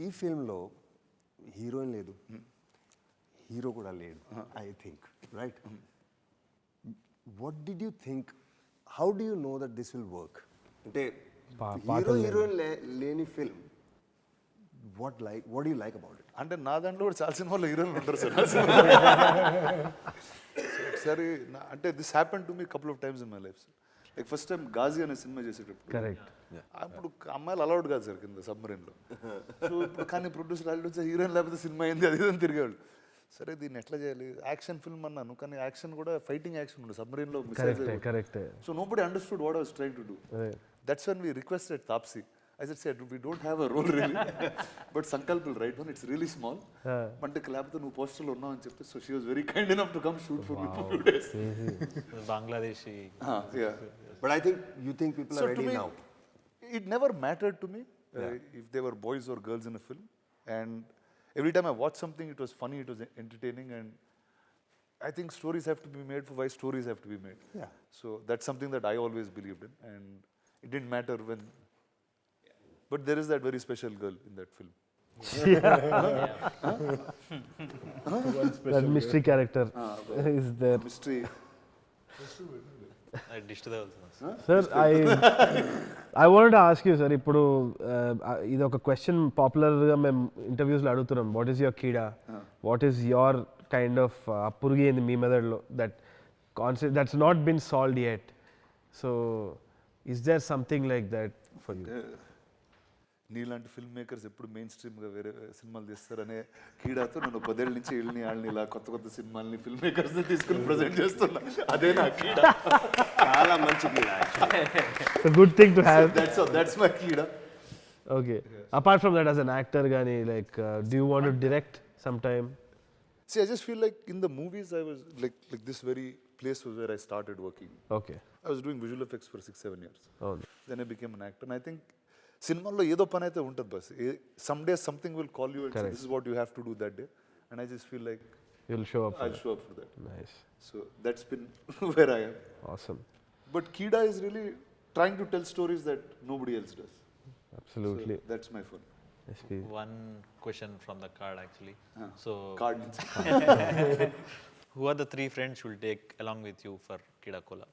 ఈ ఫిల్మ్లో హీరోయిన్ లేదు, హీరో కూడా లేడు, I think right. What did you think, how do you know that this will work? అంటే హీరోయిన్ లేని film, what do you like about it?
అంటే నా దాంట్లో కూడా చాలా సినిమాలో హీరోయిన్లు ఉంటారు సార్. ఒకసారి అంటే this happen to me couple of times in my life sir. Like first time Ghazi అనే సినిమా చేసేటప్పుడు,
కరెక్ట్,
అప్పుడు అమ్మాయిలు అలౌడ్ కాదు సార్ కింద సబ్మరీన్లో. సో ఇప్పుడు కానీ ప్రొడ్యూసర్ వాళ్ళు వచ్చి హీరోయిన్ లేకపోతే సినిమా అయింది అది అని తిరిగేవాళ్ళు. సరే దీన్ని ఎట్లా చేయాలి, యాక్షన్ ఫిల్మ్ అన్నాను, కానీ యాక్షన్ కూడా ఫైటింగ్ యాక్షన్ ఉండదు సబ్మరీన్లో. So nobody understood what I was trying to do. That's when we requested Taapsee. I said, we don't have a role really, but Sankalp will write one. It's really small. Mante kalapto nu poster lo unna ani cheppi. So she was very kind enough to come shoot for me for a few days.
Bangladeshi.
Yeah.
But I think you think people are ready now.
It never mattered to me if they were boys or girls in a film. And every time I watched something, it was funny, it was entertaining, and I think stories have to be made for why stories have to be made.
Yeah.
So that's something that I always believed in, and it didn't matter when. But there is that very special girl in that film.
That mystery character is there.
Mystery.
Sir, I wanted to ask you, sir, ఇప్పుడు ఇది ఒక క్వశ్చన్ పాపులర్గా మేము ఇంటర్వ్యూస్లో అడుగుతున్నాం. What is your keeda, what is your kind of అప్పురుగి ఏంది మీ మెథడ్లో that concept that's not been solved yet. So is there something like that for you?
నీలాంటి ఫిల్మ్ మేకర్స్ ఎప్పుడు మెయిన్ స్ట్రీమ్గా వేరే సినిమాలు తీస్తారనే కీడాతో నేను 10 ఏళ్ళ నుంచి వాళ్ళని ఇలా కొత్త సినిమాలని ఫిల్మ్ మేకర్స్ తీసుకుని ప్రజెంట్ చేస్తున్నా. అదే నా కీడా.
చాలా మంచి కీడా.
Good thing to have.
That's my keeda.
Okay. Apart from that, as an actor, Gani, like, do you want to direct sometime?
See, I just feel like in the movies, I was like this very place was where I started working.
Okay.
I was doing visual effects for 6-7 years.
Oh.
Then I became an actor, and I think సినిమాల్లో ఏదో పని అయితే ఉంటుంది bus. Some day something will call you and this is what you have to do that day, and I just feel like
You'll show up.
I'll show up for that.
Nice.
So that's been where I am.
Awesome.
But Keedaa is really trying to tell stories that nobody else does.
Absolutely.
So that's my fun.
SP.
One question from the card actually. So,
Cards.
who are the 3 friends you will take along with you for Keedaa Cola?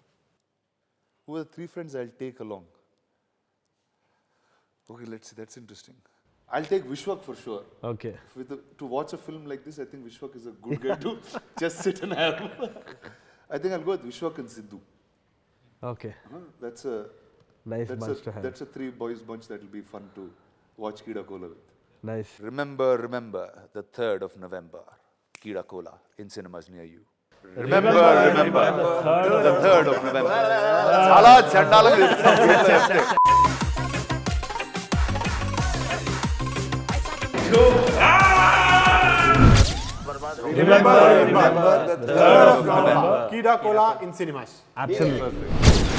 Who are the 3 friends I'll take along? Okay, let's see. That's interesting. I'll take Vishwak for sure.
Okay.
To watch a film like this, I think Vishwak is a good guy to just sit and have. I think I'll go with Vishwak and Sidhu.
Okay.
That's a
Nice bunch to have.
That's a 3 boys bunch that will be fun to watch Keedaa Cola with.
Nice.
Remember, the 3rd of November, Keedaa Cola in cinemas near you. Remember, the 3rd of November. Chala chandalanga చెప్తే.
Remember the 3rd of November. Keedaa Cola in cinemas.
Absolutely.